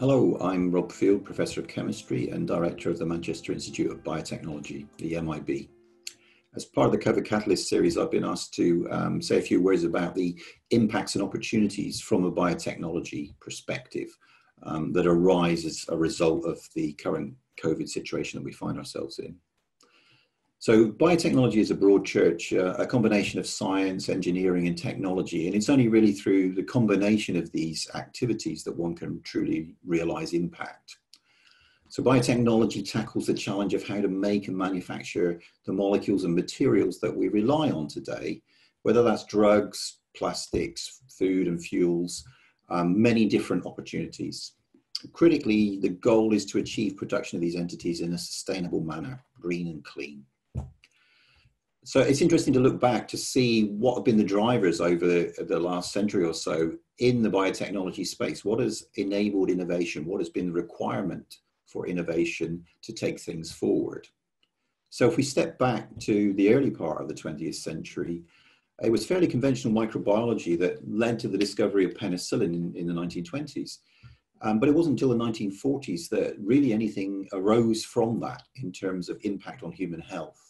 Hello, I'm Rob Field, Professor of Chemistry and Director of the Manchester Institute of Biotechnology, the MIB. As part of the COVID Catalyst series, I've been asked to say a few words about the impacts and opportunities from a biotechnology perspective that arise as a result of the current COVID situation that we find ourselves in. So biotechnology is a broad church, a combination of science, engineering and technology, and it's only really through the combination of these activities that one can truly realize impact. So biotechnology tackles the challenge of how to make and manufacture the molecules and materials that we rely on today, whether that's drugs, plastics, food and fuels, many different opportunities. Critically, the goal is to achieve production of these entities in a sustainable manner, green and clean. So it's interesting to look back to see what have been the drivers over the last century or so in the biotechnology space. What has enabled innovation? What has been the requirement for innovation to take things forward? So if we step back to the early part of the 20th century, it was fairly conventional microbiology that led to the discovery of penicillin in the 1920s. But it wasn't until the 1940s that really anything arose from that in terms of impact on human health.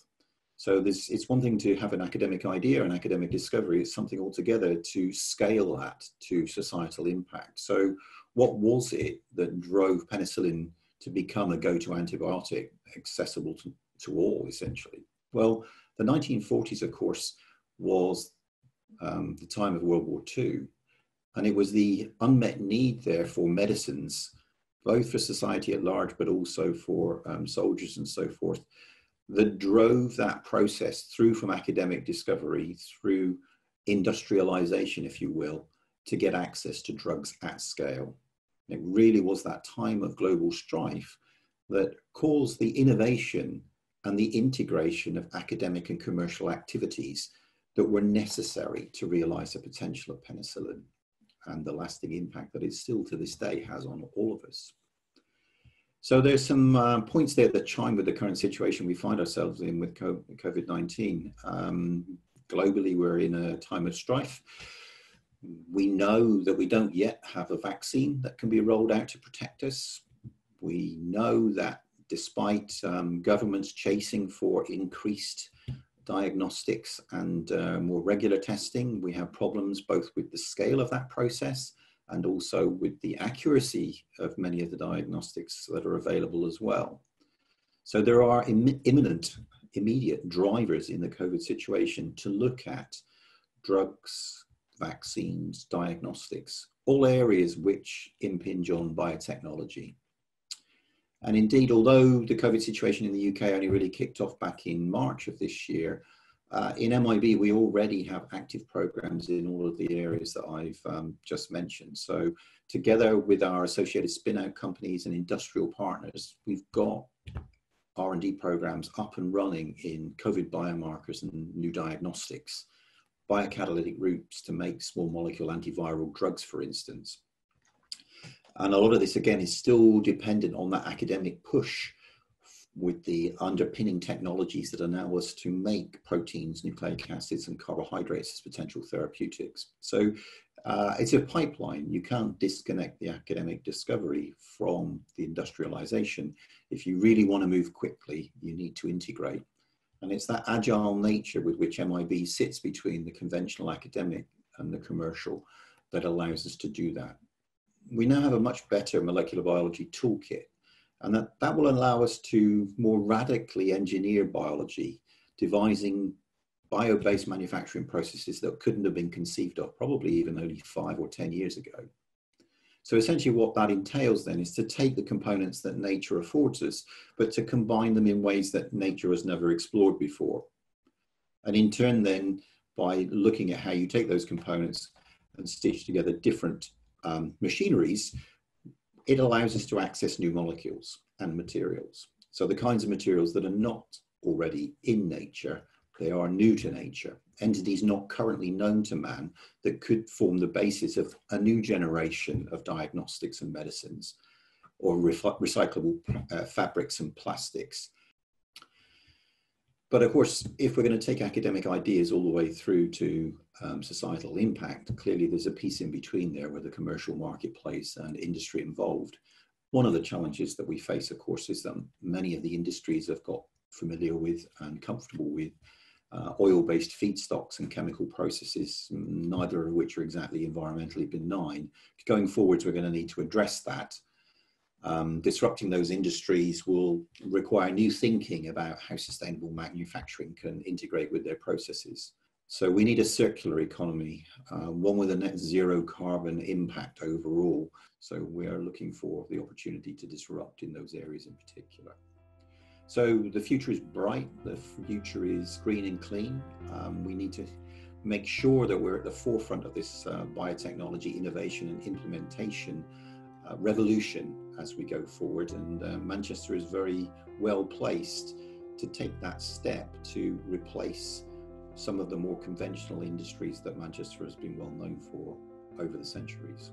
So it's one thing to have an academic idea, an academic discovery. It's something altogether to scale that to societal impact. So what was it that drove penicillin to become a go-to antibiotic accessible to all, essentially? Well, the 1940s, of course, was the time of World War II. And it was the unmet need there for medicines, both for society at large, but also for soldiers and so forth, that drove that process through from academic discovery through industrialization, if you will, to get access to drugs at scale. It really was that time of global strife that caused the innovation and the integration of academic and commercial activities that were necessary to realize the potential of penicillin and the lasting impact that it still to this day has on all of us. So there's some points there that chime with the current situation we find ourselves in with COVID-19. Globally, we're in a time of strife. We know that we don't yet have a vaccine that can be rolled out to protect us. We know that despite governments chasing for increased diagnostics and more regular testing, we have problems both with the scale of that process and also with the accuracy of many of the diagnostics that are available as well. So there are immediate drivers in the COVID situation to look at drugs, vaccines, diagnostics, all areas which impinge on biotechnology. And indeed, although the COVID situation in the UK only really kicked off back in March of this year, in MIB, we already have active programs in all of the areas that I've just mentioned. So together with our associated spin-out companies and industrial partners, we've got R&D programs up and running in COVID biomarkers and new diagnostics, biocatalytic routes to make small molecule antiviral drugs, for instance. And a lot of this, again, is still dependent on that academic push with the underpinning technologies that allow us to make proteins, nucleic acids and carbohydrates as potential therapeutics. So it's a pipeline. You can't disconnect the academic discovery from the industrialization. If you really want to move quickly, you need to integrate. And it's that agile nature with which MIB sits between the conventional academic and the commercial that allows us to do that. We now have a much better molecular biology toolkit, and that will allow us to more radically engineer biology, devising bio-based manufacturing processes that couldn't have been conceived of probably even only 5 or 10 years ago. So essentially what that entails then is to take the components that nature affords us, but to combine them in ways that nature has never explored before. And in turn then, by looking at how you take those components and stitch together different machineries, it allows us to access new molecules and materials. So the kinds of materials that are not already in nature, they are new to nature, entities not currently known to man that could form the basis of a new generation of diagnostics and medicines, or recyclable fabrics and plastics. But of course, if we're going to take academic ideas all the way through to societal impact, clearly there's a piece in between there where the commercial marketplace and industry involved One of the challenges that we face, of course, is that many of the industries have got familiar with and comfortable with oil-based feedstocks and chemical processes, neither of which are exactly environmentally benign. Going forwards, we're going to need to address that. Disrupting those industries will require new thinking about how sustainable manufacturing can integrate with their processes. So we need a circular economy, one with a net zero carbon impact overall. So we are looking for the opportunity to disrupt in those areas in particular. So the future is bright, the future is green and clean. We need to make sure that we're at the forefront of this biotechnology innovation and implementation revolution as we go forward. And Manchester is very well placed to take that step to replace some of the more conventional industries that Manchester has been well known for over the centuries.